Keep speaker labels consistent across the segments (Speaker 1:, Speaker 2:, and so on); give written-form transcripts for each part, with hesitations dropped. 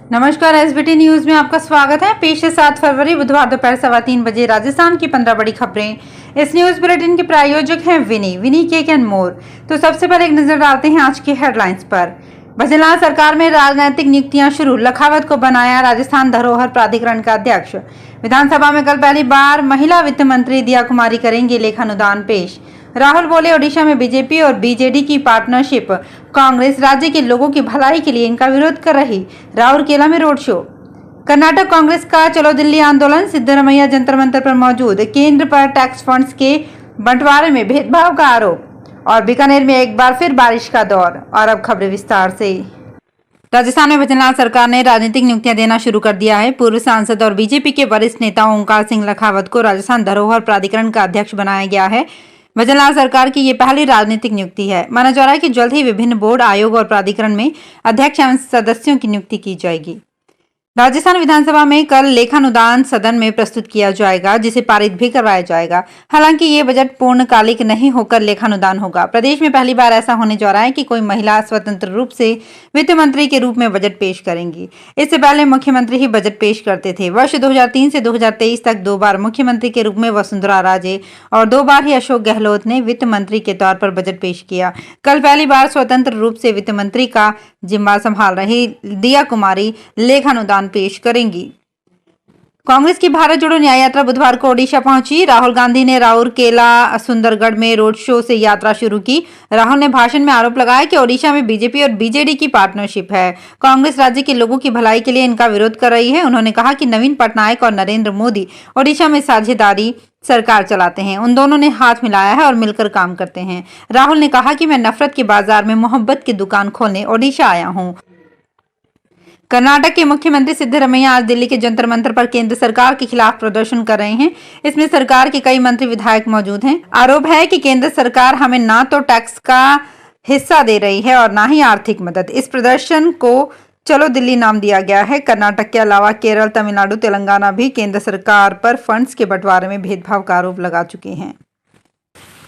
Speaker 1: नमस्कार, SBT news में आपका स्वागत है। पेश है 7 फरवरी बुधवार दोपहर 3:15 बजे राजस्थान की 15 बड़ी खबरें। इस न्यूज बुलेटिन के प्रायोजक हैं विनी केक एंड मोर। तो सबसे पहले एक नजर डालते हैं आज की हेडलाइंस पर। भजनलाल सरकार में राजनीतिक नियुक्तियां शुरू, लखावत को बनाया राजस्थान धरोहर प्राधिकरण का अध्यक्ष। विधानसभा में कल पहली बार महिला वित्त मंत्री दिया कुमारी करेंगे लेखानुदान पेश। राहुल बोले, ओडिशा में बीजेपी और बीजेडी की पार्टनरशिप, कांग्रेस राज्य के लोगों की भलाई के लिए इनका विरोध कर रही। राउरकेला में रोड शो। कर्नाटक कांग्रेस का चलो दिल्ली आंदोलन, सिद्धरमैया जंतर मंतर पर मौजूद। केंद्र पर टैक्स फंड्स के बंटवारे में भेदभाव का आरोप। और बीकानेर में एक बार फिर बारिश का दौर। और अब खबरें विस्तार से। राजस्थान में भजनलाल सरकार ने राजनीतिक नियुक्तियां देना शुरू कर दिया है। पूर्व सांसद और बीजेपी के वरिष्ठ नेता ओंकार सिंह लखावत को राजस्थान धरोहर प्राधिकरण का अध्यक्ष बनाया गया है। भजनलाल सरकार की ये पहली राजनीतिक नियुक्ति है। माना जा रहा है कि जल्द ही विभिन्न बोर्ड, आयोग और प्राधिकरण में अध्यक्ष एवं सदस्यों की नियुक्ति की जाएगी। राजस्थान विधानसभा में कल लेखानुदान सदन में प्रस्तुत किया जाएगा, जिसे पारित भी करवाया जाएगा। हालांकि ये बजट पूर्णकालिक नहीं होकर लेखानुदान होगा। प्रदेश में पहली बार ऐसा होने जा रहा है कि कोई महिला स्वतंत्र रूप से वित्त मंत्री के रूप में बजट पेश करेंगी। इससे पहले मुख्यमंत्री ही बजट पेश करते थे। वर्ष 2003 से 2023 तक 2 बार मुख्यमंत्री के रूप में वसुंधरा राजे और 2 बार ही अशोक गहलोत ने वित्त मंत्री के तौर पर बजट पेश किया। कल पहली बार स्वतंत्र रूप से वित्त मंत्री का जिम्मा संभाल रही दिया कुमारी लेखानुदान पेश करेंगी। कांग्रेस की भारत जोड़ो न्याय यात्रा बुधवार को ओडिशा पहुंची। राहुल गांधी ने राउरकेला सुंदरगढ़ में रोड शो से यात्रा शुरू की। राहुल ने भाषण में आरोप लगाया कि ओडिशा में बीजेपी और बीजेडी की पार्टनरशिप है। कांग्रेस राज्य के लोगों की भलाई के लिए इनका विरोध कर रही है। उन्होंने कहा कि नवीन पटनायक और नरेंद्र मोदी ओडिशा में साझेदारी सरकार चलाते हैं। उन दोनों ने हाथ मिलाया है और मिलकर काम करते हैं। राहुल ने कहा कि मैं नफरत के बाजार में मोहब्बत की दुकान खोलने ओडिशा आया हूं। कर्नाटक के मुख्यमंत्री सिद्धरमैया आज दिल्ली के जंतर मंतर पर केंद्र सरकार के खिलाफ प्रदर्शन कर रहे हैं। इसमें सरकार के कई मंत्री विधायक मौजूद हैं। आरोप है कि केंद्र सरकार हमें ना तो टैक्स का हिस्सा दे रही है और ना ही आर्थिक मदद। इस प्रदर्शन को चलो दिल्ली नाम दिया गया है। कर्नाटक के अलावा केरल, तमिलनाडु, तेलंगाना भी केंद्र सरकार पर फंड्स के बंटवारे में भेदभाव का आरोप लगा चुके हैं।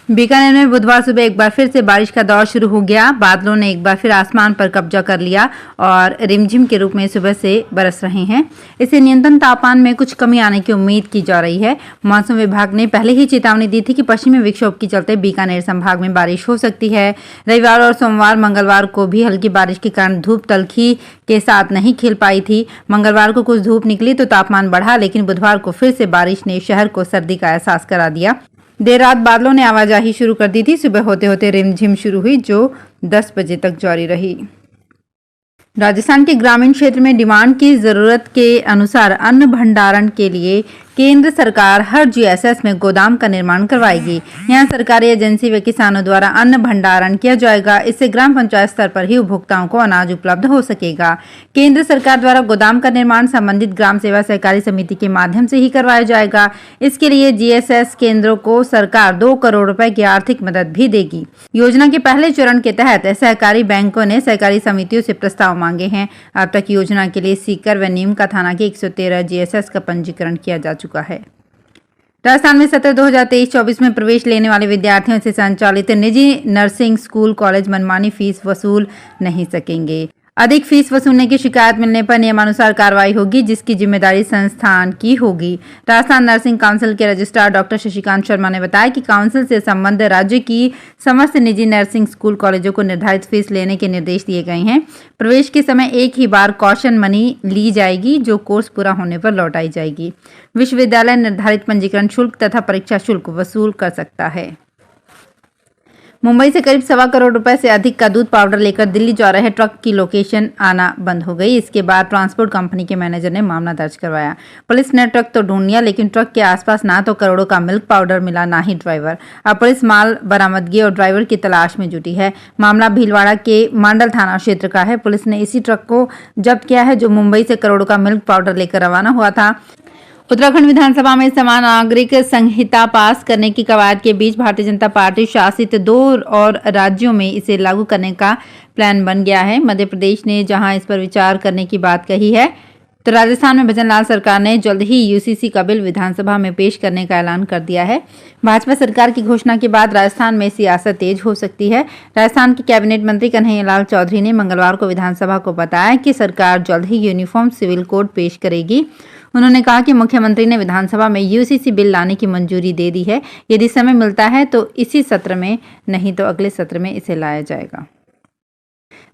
Speaker 1: बीकानेर में बुधवार सुबह एक बार फिर से बारिश का दौर शुरू हो गया। बादलों ने एक बार फिर आसमान पर कब्जा कर लिया और रिमझिम के रूप में सुबह से बरस रहे हैं। इससे न्यूनतम तापमान में कुछ कमी आने की उम्मीद की जा रही है। मौसम विभाग ने पहले ही चेतावनी दी थी कि पश्चिमी विक्षोभ के चलते बीकानेर संभाग में बारिश हो सकती है। रविवार और सोमवार, मंगलवार को भी हल्की बारिश के कारण धूप तल्खी के साथ नहीं खिल पाई थी। मंगलवार को कुछ धूप निकली तो तापमान बढ़ा, लेकिन बुधवार को फिर से बारिश ने शहर को सर्दी का एहसास करा दिया। देर रात बादलों ने आवाजाही शुरू कर दी थी। सुबह होते होते रिमझिम शुरू हुई, जो 10 बजे तक जारी रही। राजस्थान के ग्रामीण क्षेत्र में डिमांड की जरूरत के अनुसार अन्न भंडारण के लिए केंद्र सरकार हर जीएसएस में गोदाम का निर्माण करवाएगी। यहां सरकारी एजेंसी व किसानों द्वारा अन्न भंडारण किया जाएगा। इससे ग्राम पंचायत स्तर पर ही उपभोक्ताओं को अनाज उपलब्ध हो सकेगा। केंद्र सरकार द्वारा गोदाम का निर्माण संबंधित ग्राम सेवा सहकारी समिति के माध्यम से ही करवाया जाएगा। इसके लिए जीएसएस केंद्रों को सरकार 2 करोड़ रुपए की आर्थिक मदद भी देगी। योजना के पहले चरण के तहत सहकारी बैंकों ने सहकारी समितियों से प्रस्ताव मांगे हैं। अब तक योजना के लिए सीकर व नीम का थाना के 113 जीएसएस का पंजीकरण किया जा चुका है। राजस्थान में सत्र 2023-24 में प्रवेश लेने वाले विद्यार्थियों से संचालित निजी नर्सिंग स्कूल कॉलेज मनमानी फीस वसूल नहीं सकेंगे। अधिक फीस वसूलने की शिकायत मिलने पर नियमानुसार कार्रवाई होगी, जिसकी जिम्मेदारी संस्थान की होगी। राजस्थान नर्सिंग काउंसिल के रजिस्ट्रार डॉक्टर शशिकांत शर्मा ने बताया कि काउंसिल से संबद्ध राज्य की समस्त निजी नर्सिंग स्कूल कॉलेजों को निर्धारित फीस लेने के निर्देश दिए गए हैं। प्रवेश के समय एक ही बार कॉशन मनी ली जाएगी, जो कोर्स पूरा होने पर लौटाई जाएगी। विश्वविद्यालय निर्धारित पंजीकरण शुल्क तथा परीक्षा शुल्क वसूल कर सकता है। मुंबई से करीब 1.25 करोड़ रुपए से अधिक का दूध पाउडर लेकर दिल्ली जा रहे ट्रक की लोकेशन आना बंद हो गई। इसके बाद ट्रांसपोर्ट कंपनी के मैनेजर ने मामला दर्ज करवाया। पुलिस ने ट्रक तो ढूंढ लिया, लेकिन ट्रक के आसपास ना तो करोड़ों का मिल्क पाउडर मिला, ना ही ड्राइवर। अब पुलिस माल बरामदगी और ड्राइवर की तलाश में जुटी है। मामला भीलवाड़ा के मांडल थाना क्षेत्र का है। पुलिस ने इसी ट्रक को जब्त किया है, जो मुंबई से करोड़ों का मिल्क पाउडर लेकर रवाना हुआ था। उत्तराखंड विधानसभा में समान नागरिक संहिता पास करने की कवायद के बीच भारतीय जनता पार्टी शासित 2 और राज्यों में इसे लागू करने का प्लान बन गया है। मध्य प्रदेश ने जहां इस पर विचार करने की बात कही है, तो राजस्थान में भजन लाल सरकार ने जल्द ही यूसीसी का बिल विधानसभा में पेश करने का ऐलान कर दिया है। भाजपा सरकार की घोषणा के बाद राजस्थान में सियासत तेज हो सकती है। राजस्थान के कैबिनेट मंत्री कन्हैयालाल चौधरी ने मंगलवार को विधानसभा को बताया कि सरकार जल्द ही यूनिफॉर्म सिविल कोड पेश करेगी। उन्होंने कहा कि मुख्यमंत्री ने विधानसभा में यूसीसी बिल लाने की मंजूरी दे दी है। यदि समय मिलता है तो इसी सत्र में, नहीं तो अगले सत्र में इसे लाया जाएगा।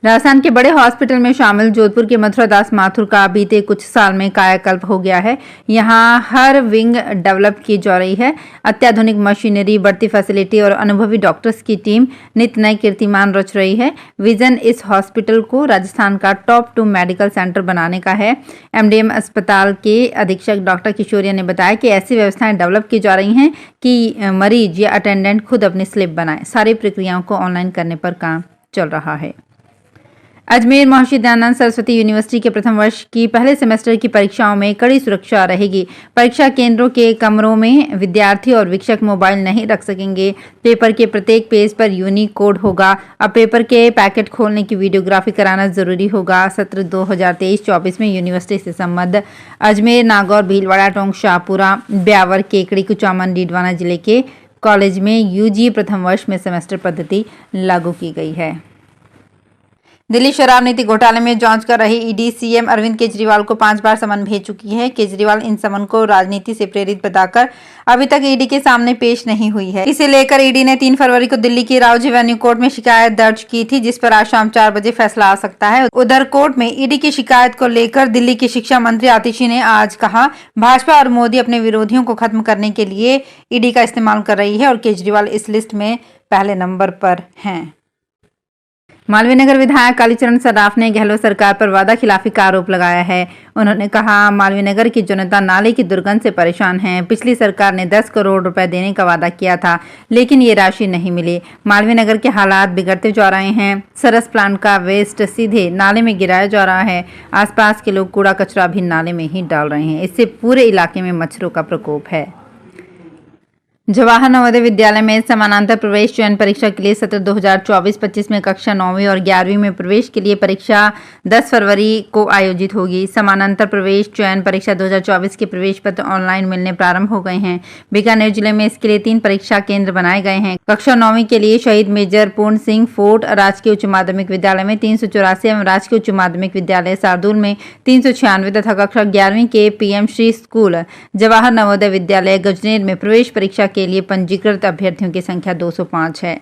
Speaker 1: राजस्थान के बड़े हॉस्पिटल में शामिल जोधपुर के मथुरा दास माथुर का बीते कुछ साल में कायाकल्प हो गया है। यहां हर विंग डेवलप की जा रही है। अत्याधुनिक मशीनरी, बढ़ती फैसिलिटी और अनुभवी डॉक्टर्स की टीम नित नए कीर्तिमान रच रही है। विजन इस हॉस्पिटल को राजस्थान का टॉप 2 मेडिकल सेंटर बनाने का है। एमडीएम अस्पताल के अधीक्षक डॉक्टर किशोरिया ने बताया कि ऐसी व्यवस्थाएं डेवलप की जा रही हैं कि मरीज या अटेंडेंट खुद अपनी स्लिप बनाए। सारी प्रक्रियाओं को ऑनलाइन करने पर काम चल रहा है। अजमेर महर्षि दयानंद सरस्वती यूनिवर्सिटी के प्रथम वर्ष की पहले सेमेस्टर की परीक्षाओं में कड़ी सुरक्षा रहेगी। परीक्षा केंद्रों के कमरों में विद्यार्थी और वीक्षक मोबाइल नहीं रख सकेंगे। पेपर के प्रत्येक पेज पर यूनिक कोड होगा। अब पेपर के पैकेट खोलने की वीडियोग्राफी कराना जरूरी होगा। सत्र 2023-24 में यूनिवर्सिटी से संबद्ध अजमेर, नागौर, भीलवाड़ा, टोंक, शाहपुरा, ब्यावर, केकड़ी, कुचामन, डीडवाना जिले के कॉलेज में यूजी प्रथम वर्ष में सेमेस्टर पद्धति लागू की गई है। दिल्ली शराब नीति घोटाले में जांच कर रही ईडी सीएम अरविंद केजरीवाल को 5 बार समन भेज चुकी है। केजरीवाल इन समन को राजनीति से प्रेरित बताकर अभी तक ईडी के सामने पेश नहीं हुई है। इसे लेकर ईडी ने 3 फरवरी को दिल्ली की राउज एवेन्यू कोर्ट में शिकायत दर्ज की थी, जिस पर आज शाम 4 बजे फैसला आ सकता है। उधर कोर्ट में ईडी की शिकायत को लेकर दिल्ली की शिक्षा मंत्री आतिशी ने आज कहा, भाजपा और मोदी अपने विरोधियों को खत्म करने के लिए ईडी का इस्तेमाल कर रही है और केजरीवाल इस लिस्ट में पहले नंबर पर हैं। मालवीय नगर विधायक कालीचरण सर्राफ ने गहलोत सरकार पर वादा खिलाफी का आरोप लगाया है। उन्होंने कहा, मालवीय नगर की जनता नाले की दुर्गंध से परेशान है। पिछली सरकार ने 10 करोड़ रुपए देने का वादा किया था, लेकिन ये राशि नहीं मिली। मालवीय नगर के हालात बिगड़ते जा रहे हैं। सरस प्लांट का वेस्ट सीधे नाले में गिराया जा रहा है। आसपास के लोग कूड़ा कचरा भी नाले में ही डाल रहे हैं। इससे पूरे इलाके में मच्छरों का प्रकोप है। जवाहर नवोदय विद्यालय में समानांतर प्रवेश चयन परीक्षा के लिए सत्र 2024-25 में कक्षा 9वीं और 11वीं में प्रवेश के लिए परीक्षा 10 फरवरी को आयोजित होगी। समानांतर प्रवेश चयन परीक्षा 2024 के प्रवेश पत्र ऑनलाइन मिलने प्रारंभ हो गए हैं। बीकानेर जिले में इसके लिए 3 परीक्षा केंद्र बनाए गए हैं। कक्षा 9वीं के लिए शहीद मेजर पूर्ण सिंह फोर्ट राजकीय उच्च माध्यमिक विद्यालय में 384 एवं राजकीय उच्च माध्यमिक विद्यालय शार्दुल में 396 तथा कक्षा 11वीं के पीएम श्री स्कूल जवाहर नवोदय विद्यालय गजनेर में प्रवेश परीक्षा के लिए पंजीकृत अभ्यर्थियों की संख्या 205 है।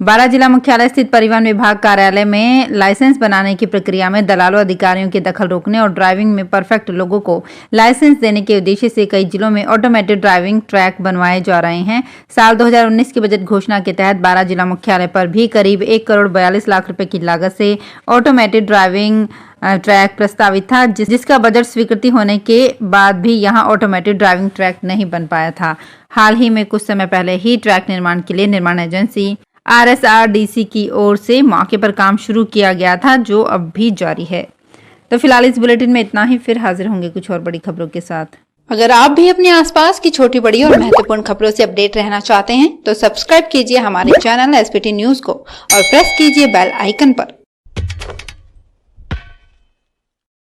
Speaker 1: बारां जिला मुख्यालय स्थित परिवहन विभाग कार्यालय में लाइसेंस बनाने की प्रक्रिया में दलालों अधिकारियों के दखल रोकने और ड्राइविंग में परफेक्ट लोगों को लाइसेंस देने के उद्देश्य से कई जिलों में ऑटोमेटेड ड्राइविंग ट्रैक बनवाए जा रहे हैं। साल 2019 की बजट घोषणा के तहत बारां जिला मुख्यालय पर भी करीब 1 करोड़ 42 लाख रुपए की लागत से ऑटोमेटेड ड्राइविंग ट्रैक प्रस्तावित था, जिसका बजट स्वीकृति होने के बाद भी यहां ऑटोमेटेड ड्राइविंग ट्रैक नहीं बन पाया था। हाल ही में कुछ समय पहले ही ट्रैक निर्माण के लिए निर्माण एजेंसी RSRDC की ओर से मौके पर काम शुरू किया गया था, जो अब भी जारी है। तो फिलहाल इस बुलेटिन में इतना ही। फिर हाजिर होंगे कुछ और बड़ी खबरों के साथ। अगर आप भी अपने आसपास की छोटी बड़ी और महत्वपूर्ण खबरों से अपडेट रहना चाहते हैं तो सब्सक्राइब कीजिए हमारे चैनल SPT न्यूज को और प्रेस कीजिए बेल आइकन पर।